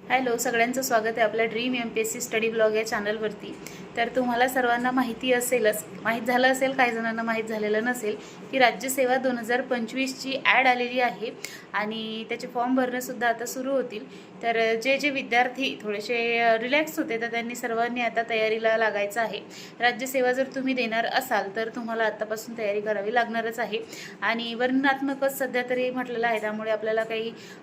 Hello, सगळ्यांचं स्वागत आहे आपल्या ड्रीम MPSC स्टडी ब्लॉग या चॅनलवरती। तर तुम्हाला सर्वांना माहिती असेलच, माहीत झालं असेल, काही जणांना माहीत झालेलं नसेल की राज्यसेवा 2025ची ॲड आलेली आहे आणि त्याचे फॉर्म भरणंसुद्धा आता सुरू होतील। तर जे विद्यार्थी थोडेसे रिलॅक्स होते तर त्यांनी सर्वांनी आता तयारीला लागायचं आहे। राज्यसेवा जर तुम्ही देणार असाल तर तुम्हाला आत्तापासून तयारी करावी लागणारच आहे आणि वर्णनात्मकच सध्या तरी म्हटलेलं आहे, त्यामुळे आपल्याला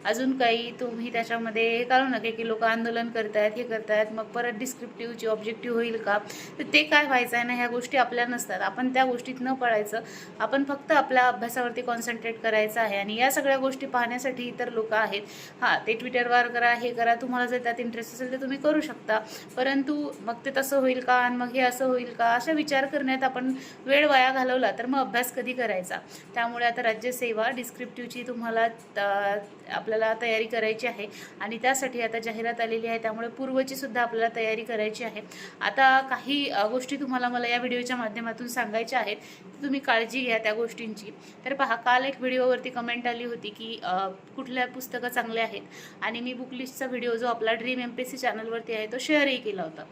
अजून काही तुम्ही त्याच्यामध्ये काढू नका की लोक आंदोलन करतायत, हे करतायत, मग परत डिस्क्रिप्टिव्हची ऑब्जेक्टिव्ह होईल का, तर ते काय व्हायचं आहे ना, ह्या गोष्टी आपल्या नसतात। आपण त्या गोष्टीत न पडायचं, आपण फक्त आपल्या अभ्यासावरती कॉन्सन्ट्रेट करायचं आहे आणि या सगळ्या गोष्टी पाहण्यासाठी इतर लोक आहेत। हां, ते ट्विटरवर करा, हे करा, तुम्हाला जर त्यात इंटरेस्ट असेल तर तुम्ही करू शकता, परंतु मग ते तसं होईल का आणि मग हे असं होईल का, अशा विचार करण्यात आपण वेळ वाया घालवला तर मग अभ्यास कधी करायचा। त्यामुळे आता राज्यसेवा डिस्क्रिप्टिव्हची तुम्हाला आपल्याला तयारी करायची आहे आणि त्यासाठी आता जाहिरात आलेली आहे, त्यामुळे पूर्वची सुद्धा आपल्याला तयारी करायची आहे। आता काही गोष्टी तुम्हाला मला या व्हिडिओच्या माध्यमातून सांगायच्या आहेत, तुम्ही काळजी घ्या त्या गोष्टींची। तर पहा, काल एक व्हिडिओवरती कमेंट आली होती की कुठल्या पुस्तकं चांगले आहेत आणि मी बुकलिस्टचा व्हिडिओ जो आपला ड्रीम MPSC चॅनलवरती आहे तो शेअरही केला होता।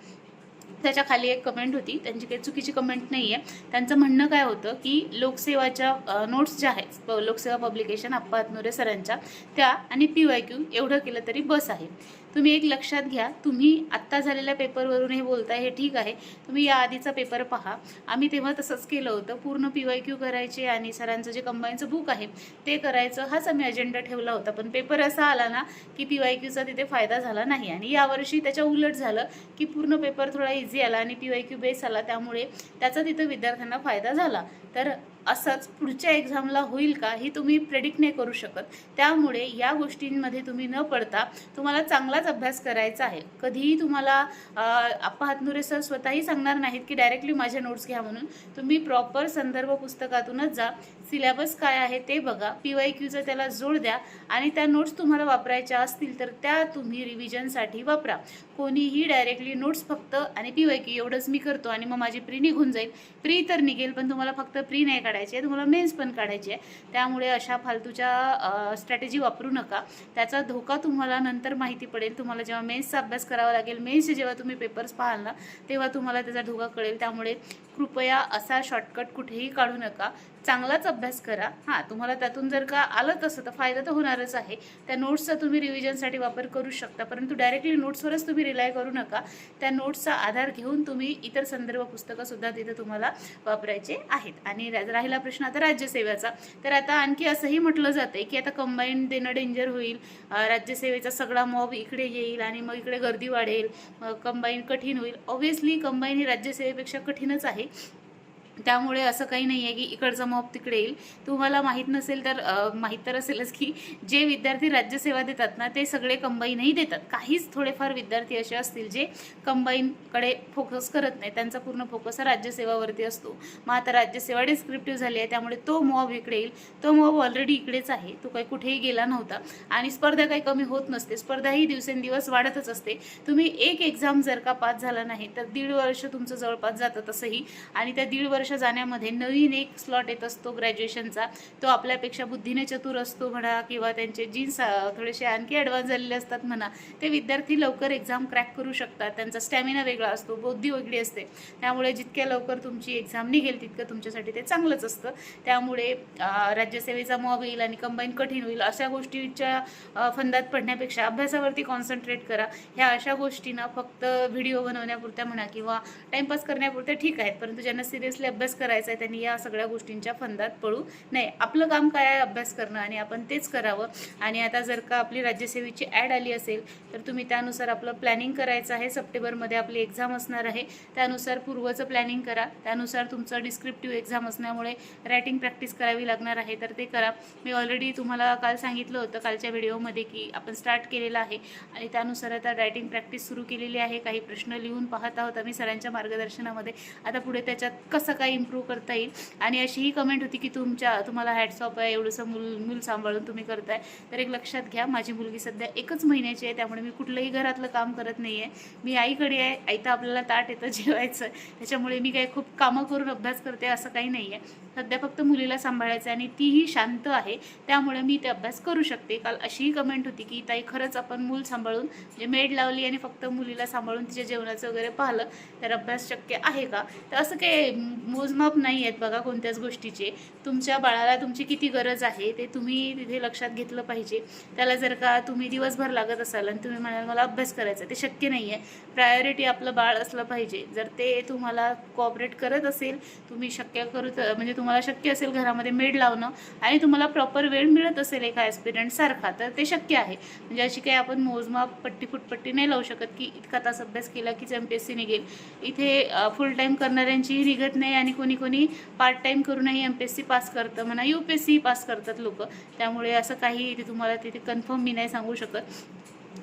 त्याच्या खाली एक कमेंट होती, त्यांची काही चुकीची कमेंट नाही आहे। त्यांचं म्हणणं काय होतं की लोकसेवाच्या नोट्स ज्या आहेत, लोकसेवा पब्लिकेशन अप्पा हातनुरे सरांच्या, त्या आणि PYQ एवढं केलं तरी बस आहे। तुम्ही एक लक्षात घ्या, तुम्ही आत्ता झालेल्या पेपरवरून हे बोलताय हे ठीक आहे, तुम्ही या आधीचा पेपर पहा। आम्ही तेव्हा तसंच केलं होतं, पूर्ण PYQ करायचे आणि सरांचं जे कंबाईनचं बुक आहे ते करायचं, हाच आम्ही अजेंडा ठेवला होता। पण पेपर असा आला ना की PYQचा तिथे फायदा झाला नाही आणि यावर्षी त्याच्या उलट झालं की पूर्ण पेपर थोडा इझी आला आणि PYQ बेस आला, त्यामुळे त्याचा तिथं विद्यार्थ्यांना फायदा झाला। तर असंच पुढच्या एक्झामला होईल का ही तुम्ही प्रेडिक्ट नाही करू शकत, त्यामुळे या गोष्टींमध्ये तुम्ही न पडता तुम्हाला चांगलाच अभ्यास करायचा आहे। कधीही तुम्हाला अप्पा हातनुरे सर स्वतःही सांगणार नाहीत की डायरेक्टली माझ्या नोट्स घ्या म्हणून, तुम्ही प्रॉपर संदर्भ पुस्तकातूनच जा, सिलेबस काय आहे ते बघा, PYQचा त्याला जोड द्या आणि त्या नोट्स तुम्हाला वापरायच्या असतील तर त्या तुम्ही रिव्हिजनसाठी वापरा। कोणीही डायरेक्टली नोट्स फक्त आणि PYQ एवढंच मी करतो आणि मग माझी प्री निघून जाईल, प्री तर निघेल पण तुम्हाला फक्त प्री नाही काढायची आहे, तुम्हाला मेन्स पण काढायची आहे। त्यामुळे अशा फालतूच्या स्ट्रॅटेजी वापरू नका, त्याचा धोका तुम्हाला नंतर माहिती पडेल। तुम्हाला जेव्हा मेन्सचा अभ्यास करावा लागेल, मेन्सचे जेव्हा तुम्ही पेपर्स पाहाल ना तेव्हा तुम्हाला त्याचा धोका कळेल। त्यामुळे कृपया असा शॉर्टकट कुठेही काढू नका, चांगलाच अभ्यास करा। हां, तुम्हाला त्यातून जर का आलं तसं तर फायदा तर होणारच आहे, त्या नोट्सचा तुम्ही रिव्हिजनसाठी वापर करू शकता, परंतु डायरेक्टली नोट्सवरच तुम्ही रिलाय करू नका। त्या नोट्सचा आधार घेऊन तुम्ही इतर संदर्भ पुस्तकंसुद्धा तिथे तुम्हाला वापरायचे आहेत। आणि राहिला प्रश्न आता राज्यसेवेचा, तर आता आणखी असंही म्हटलं जातं की आता कंबाईन देणं डेंजर होईल, राज्यसेवेचा सगळा मॉब इकडे येईल आणि मग इकडे गर्दी वाढेल, कंबाईन कठीण होईल। ऑब्व्हियसली कंबाईन ही राज्यसेवेपेक्षा कठीणच आहे, त्यामुळे असं काही नाही आहे की इकडचा मॉब तिकडे येईल। तुम्हाला माहीत नसेल तर माहीत तर असेलच की जे विद्यार्थी राज्यसेवा देतात ना ते सगळे कंबाईनही देतात, काहीच थोडेफार विद्यार्थी असे असतील जे कंबाईनकडे फोकस करत नाही, त्यांचा पूर्ण फोकस हा राज्यसेवावरती असतो। मग आता राज्यसेवा डिस्क्रिप्टिव्ह झाली आहे, त्यामुळे तो मॉब इकडे येईल, तो मॉब ऑलरेडी इकडेच आहे, तो काही कुठेही गेला नव्हता आणि स्पर्धा काही कमी होत नसते, स्पर्धा ही दिवसेंदिवस वाढतच असते। तुम्ही एक एक्झाम जर का पास झाला नाही तर 1.5 वर्ष तुमचं जवळपास जातं तसंही, आणि त्या 1.5 वर्ष जाण्यामध्ये नवीन एक स्लॉट येत असतो ग्रॅज्युएशनचा, तो आपल्यापेक्षा बुद्धीने चतुर असतो म्हणा किंवा त्यांचे जीन्स थोडेसे आणखी ॲडव्हान्स झालेले असतात म्हणा, ते विद्यार्थी लवकर एक्झाम क्रॅक करू शकतात, त्यांचा स्टॅमिना वेगळा असतो, बुद्धी वेगळी असते। त्यामुळे जितक्या लवकर तुमची एक्झाम निघेल तितकं तुमच्यासाठी ते चांगलंच असतं। त्यामुळे राज्यसेवेचा मॉब येईल आणि कंबाईन कठीण होईल अशा गोष्टीच्या फंदात पडण्यापेक्षा अभ्यासावरती कॉन्सन्ट्रेट करा। ह्या अशा गोष्टींना फक्त व्हिडिओ बनवण्यापुरत्या म्हणा किंवा टाइमपास करण्यापुरत्या ठीक आहेत, परंतु ज्यांना सिरियसली अभ्यास करायचा आहे त्यांनी या सगळ्या गोष्टींच्या फंदात पडू नये। आपलं काम काय आहे, अभ्यास करणं, आणि आपण तेच करावं। आणि आता जर का आपली राज्यसेवेची ॲड आली असेल तर तुम्ही त्यानुसार आपलं प्लॅनिंग करायचं आहे। सप्टेंबरमध्ये आपली एक्झाम असणार आहे, त्यानुसार पूर्वचं प्लॅनिंग करा, त्यानुसार तुमचं डिस्क्रिप्टिव्ह एक्झाम असल्यामुळे रायटिंग प्रॅक्टिस करावी लागणार आहे, तर ते करा। मी ऑलरेडी तुम्हाला काल सांगितलं होतं कालच्या व्हिडिओमध्ये की आपण स्टार्ट केलेलं आहे आणि त्यानुसार आता रायटिंग प्रॅक्टिस सुरू केलेली आहे। काही प्रश्न लिहून पाहत आहोत आम्ही सरांच्या मार्गदर्शनामध्ये, आता पुढे त्याच्यात कसं काय इम्प्रूव्ह करता येईल। आणि अशीही कमेंट होती की तुम्हाला हॅट्स ऑफ आहे, एवढंसं मूल सांभाळून तुम्ही करताय, तर एक लक्षात घ्या, माझी मुलगी सध्या 1च महिन्याची आहे, त्यामुळे मी कुठलंही घरातलं काम करत नाही आहे, मी आईकडे आहे, आई तर आपल्याला ताट येतं जेवायचं, त्याच्यामुळे मी काही खूप कामं करून अभ्यास करते असं काही नाही आहे। सध्या फक्त मुलीला सांभाळायचं आहे आणि तीही शांत आहे, त्यामुळे मी ते अभ्यास करू शकते. काल अशीही कमेंट होती की ताई खरंच आपण मूल सांभाळून म्हणजे मेड लावली आणि फक्त मुलीला सांभाळून तिच्या जेवणाचं वगैरे पाहिलं तर अभ्यास शक्य आहे का? तर असं काही मोजमाप नाही आहेत बघा कोणत्याच गोष्टीचे. तुमच्या बाळाला तुमची किती गरज आहे ते तुम्ही तिथे लक्षात घेतलं पाहिजे. त्याला जर का तुम्ही दिवसभर लागत असाल आणि तुम्ही म्हणाल मला अभ्यास करायचा, ते शक्य नाही आहे. प्रायोरिटी आपलं बाळ असलं पाहिजे. जर ते तुम्हाला कोऑपरेट करत असेल, तुम्ही शक्य करू म्हणजे तुम्हाला शक्य असेल घरामध्ये मेड लावणं आणि तुम्हाला प्रॉपर वेळ मिळत असेल एका ॲस्पिरंटसारखा, तर ते शक्य आहे. म्हणजे अशी काही आपण मोजमाप फुटपट्टी नाही लावू शकत की इतका तास अभ्यास केला कीच MPSC निघेल. इथे फुल टाईम करणाऱ्यांचीही निघत नाही आणि कोणी पार्ट टाईम करूनही MPSC पास करतं म्हणा, UPSC पास करतात लोक. त्यामुळे असं काही इथे तुम्हाला तिथे कन्फर्म मी नाही सांगू शकत.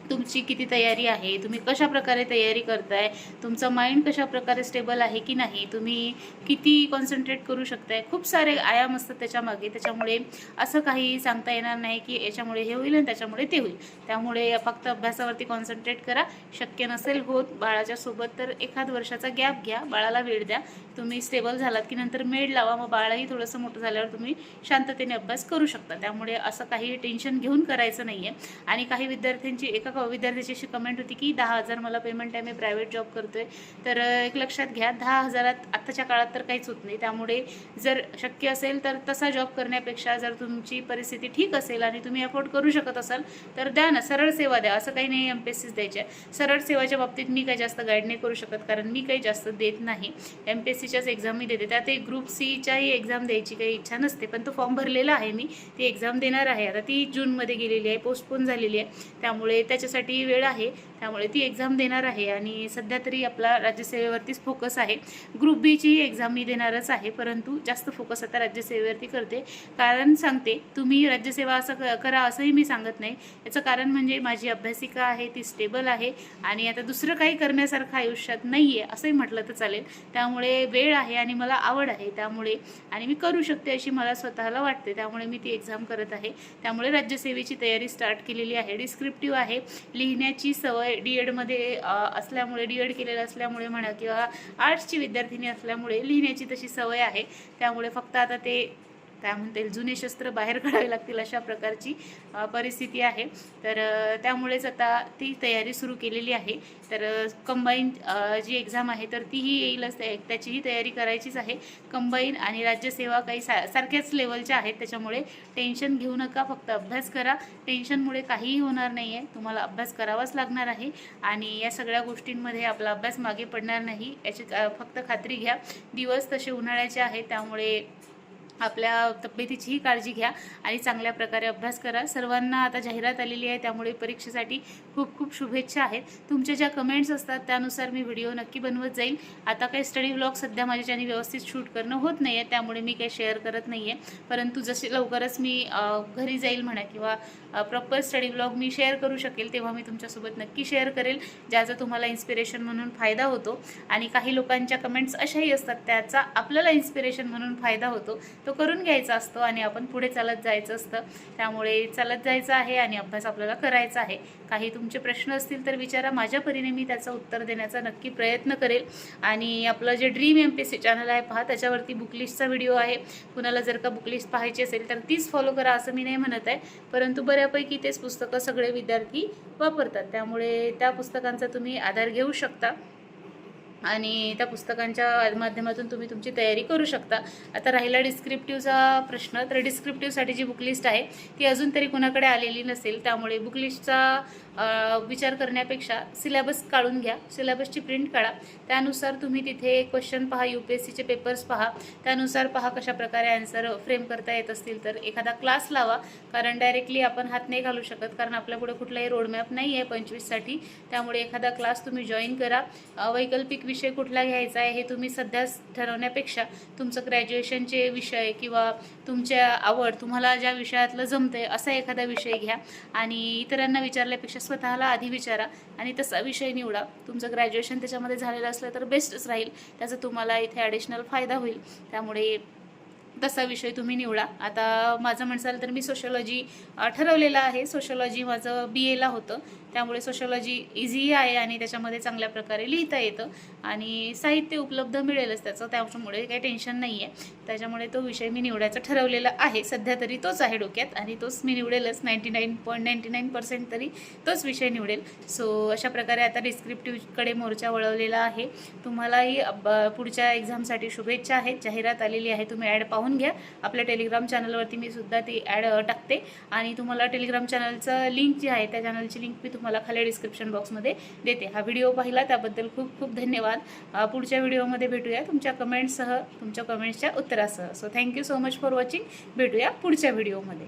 तुमची किती तयारी आहे, तुम्ही कशा प्रकारे तयारी करताय, तुमचं माइंड कशा प्रकारे स्टेबल आहे की नाही, तुम्ही किती कॉन्सन्ट्रेट करू शकताय, खूप सारे आयाम असतात त्याच्यामागे. त्याच्यामुळे असं काही सांगता येणार नाही की याच्यामुळे हे होईल आणि त्याच्यामुळे ते होईल. त्यामुळे फक्त अभ्यासावरती कॉन्सन्ट्रेट करा. शक्य नसेल होत बाळाच्या सोबत तर एखाद वर्षाचा गॅप घ्या, बाळाला वेळ द्या. तुम्ही स्टेबल झालात की नंतर मेड लावा, मग बाळाही थोडंसं मोठं झाल्यावर तुम्ही शांततेने अभ्यास करू शकता. त्यामुळे असं काही टेन्शन घेऊन करायचं नाही आहे. आणि काही विद्यार्थ्यांची एका विद्यार्थ्याची अशी कमेंट होती की 10,000 मला पेमेंट आहे, मी प्रायव्हेट जॉब करतोय. तर एक लक्षात घ्या, 10,000 आत्ताच्या काळात तर काहीच होत नाही. त्यामुळे जर शक्य असेल तर तसा जॉब करण्यापेक्षा जर तुमची परिस्थिती ठीक असेल आणि तुम्ही अफोर्ड करू शकत असाल तर द्या ना, सरळ सेवा द्या. असं काही नाही MPSCच द्यायच्या. सरळ सेवाच्या बाबतीत मी काही जास्त गाईड नाही करू शकत, कारण मी काही जास्त देत नाही. MPSCच्याच एक्झाम मी देते. त्यात एक ग्रुप Cच्याही एक्झाम द्यायची काही इच्छा नसते, पण तो फॉर्म भरलेला आहे मी, ती एक्झाम देणार आहे. आता ती जूनमध्ये गेलेली आहे, पोस्टपोन झालेली आहे. त्यामुळे त्याच्यासाठी वेळ आहे, त्यामुळे ती एक्झाम देणार आहे. आणि सध्या तरी आपला राज्यसेवेवरतीच फोकस आहे. ग्रुप Bची एक्झाम मी देणारच आहे, परंतु जास्त फोकस आता राज्यसेवेवरती करते. कारण सांगते, तुम्ही राज्यसेवा असं करा असंही मी सांगत नाही. याचं कारण म्हणजे माझी अभ्यासिका आहे, ती स्टेबल आहे आणि आता दुसरं काही करण्यासारखं आयुष्यात नाही आहे असंही म्हटलं तर चालेल. त्यामुळे वेळ आहे आणि मला आवड आहे, त्यामुळे आणि मी करू शकते अशी मला स्वतःला वाटते. त्यामुळे मी ती एक्झाम करत आहे. त्यामुळे राज्यसेवेची तयारी स्टार्ट केलेली आहे. डिस्क्रिप्टिव्ह आहे, लिहिण्याची सवय DEDमध्ये असल्यामुळे, DED केलेलं असल्यामुळे म्हणा किंवा आर्ट्सची विद्यार्थिनी असल्यामुळे लिहिण्याची तशी सवय आहे. त्यामुळे फक्त आता ते काय म्हणता येईल, जुने शस्त्र बाहेर काढावे लागतील अशा प्रकारची परिस्थिती आहे. तर त्यामुळेच आता ती तयारी सुरू केलेली आहे. तर कंबाईन जी एक्झाम आहे तर तीही येईलच, त्याचीही तयारी करायचीच आहे. कंबाईन आणि राज्यसेवा काही सारख्याच लेवलच्या आहेत, त्याच्यामुळे टेन्शन घेऊ नका, फक्त अभ्यास करा. टेन्शनमुळे काहीही होणार नाही आहे, तुम्हाला अभ्यास करावाच लागणार आहे आणि या सगळ्या गोष्टींमध्ये आपला अभ्यास मागे पडणार नाही याची फक्त खात्री घ्या. दिवस तसे उन्हाळ्याचे आहेत, त्यामुळे आपल्या तब्येतीचीही काळजी घ्या आणि चांगल्या प्रकारे अभ्यास करा. सर्वांना आता जाहिरात आलेली आहे, त्यामुळे परीक्षेसाठी खूप खूप शुभेच्छा आहेत. तुमच्या ज्या कमेंट्स असतात त्यानुसार मी व्हिडिओ नक्की बनवत जाईल. आता काही स्टडी व्लॉग सध्या माझ्याच्याने व्यवस्थित शूट करणं होत नाही आहे, त्यामुळे मी काही शेअर करत नाही आहे. परंतु जसे लवकरच मी घरी जाईल म्हणा किंवा प्रॉपर स्टडी व्लॉग मी शेअर करू शकेल, तेव्हा मी तुमच्यासोबत नक्की शेअर करेल, ज्याचा तुम्हाला इन्स्पिरेशन म्हणून फायदा होतो. आणि काही लोकांच्या कमेंट्स अशाही असतात त्याचा आपल्याला इन्स्पिरेशन म्हणून फायदा होतो, तो करून घ्यायचा असतो आणि आपण पुढे चालत जायचं असतं. त्यामुळे चालत जायचं आहे आणि अभ्यास आपल्याला करायचा आहे. काही तुमचे प्रश्न असतील तर विचारा, माझ्या परीने मी त्याचं उत्तर देण्याचा नक्की प्रयत्न करेल. आणि आपलं जे ड्रीम MPSC चॅनल आहे पहा, त्याच्यावरती बुकलिस्टचा व्हिडिओ आहे. कुणाला जर का बुकलिस्ट पाहायची असेल तर तीच फॉलो करा असं मी नाही म्हणत आहे, परंतु बऱ्यापैकी तेच पुस्तकं सगळे विद्यार्थी वापरतात, त्यामुळे त्या पुस्तकांचा तुम्ही आधार घेऊ शकता आणि त्या पुस्तकांच्या माध्यमातून तुम्ही तुमची तयारी करू शकता. आता राहिला डिस्क्रिप्टिव्हचा प्रश्न, तर डिस्क्रिप्टिव्हसाठी जी बुकलिस्ट आहे ती अजून तरी कोणाकडे आलेली नसेल, त्यामुळे बुकलिस्टचा विचार करण्यापेक्षा सिलेबस काढून घ्या, सिलेबसची प्रिंट काढा. त्यानुसार तुम्ही तिथे क्वेश्चन पहा, UPSCचे पेपर्स पहा, त्यानुसार पहा कशा प्रकारे आन्सर फ्रेम करता येत असतील तर एखादा क्लास लावा. कारण डायरेक्टली आपण हात नाही घालू शकत, कारण आपल्यापुढे कुठलाही रोडमॅप नाही आहे 25साठी. त्यामुळे एखादा क्लास तुम्ही जॉईन करा. वैकल्पिक विषय कुठला घ्यायचा आहे हे तुम्ही सध्याच ठरवण्यापेक्षा तुमचं ग्रॅज्युएशनचे विषय किंवा तुमच्या आवड, तुम्हाला ज्या विषयातलं जमतंय असा एखादा विषय घ्या आणि इतरांना विचारल्यापेक्षा स्वतःला आधी विचारा आणि तसा विषय निवडा. तुमचं ग्रॅज्युएशन त्याच्यामध्ये झालेलं असलं तर बेस्टच राहील, त्याचा तुम्हाला इथे ॲडिशनल फायदा होईल. त्यामुळे तसा विषय तुम्ही निवडा. आता माझं म्हणसाल तर मी सोशॉलॉजी ठरवलेलं आहे. सोशॉलॉजी माझं BAला होतं, त्यामुळे सोशॉलॉजी इझी आहे आणि त्याच्यामध्ये चांगल्या प्रकारे लिहिता येतं आणि साहित्य उपलब्ध मिळेलच त्याचं, त्यामुळे काही टेन्शन नाही आहे. त्याच्यामुळे तो विषय मी निवडायचा ठरवलेला आहे. सध्या तरी तोच आहे डोक्यात आणि तोच मी निवडेलच. 99.99% तरी तोच विषय निवडेल. सो अशा प्रकारे आता डिस्क्रिप्टिव्हकडे मोर्चा वळवलेला आहे. तुम्हालाही पुढच्या एक्झामसाठी शुभेच्छा आहेत. जाहिरात आलेली आहे, तुम्ही ॲड पाहून घ्या. आपल्या टेलिग्राम चॅनलवरती मी सुद्धा ती ॲड टाकते आणि तुम्हाला टेलिग्राम चॅनलचं लिंक जी आहे त्या चॅनलची लिंक मी तुम्हाला खाली डिस्क्रिप्शन बॉक्समध्ये देते. हा व्हिडिओ पाहिला त्याबद्दल खूप खूप धन्यवाद. पुढच्या व्हिडिओमध्ये भेटूया तुमच्या कमेंट्ससह, तुमच्या कमेंट्सच्या उत्तरासह. So thank you so much for watching. भेटूया पुढच्या व्हिडिओमध्ये.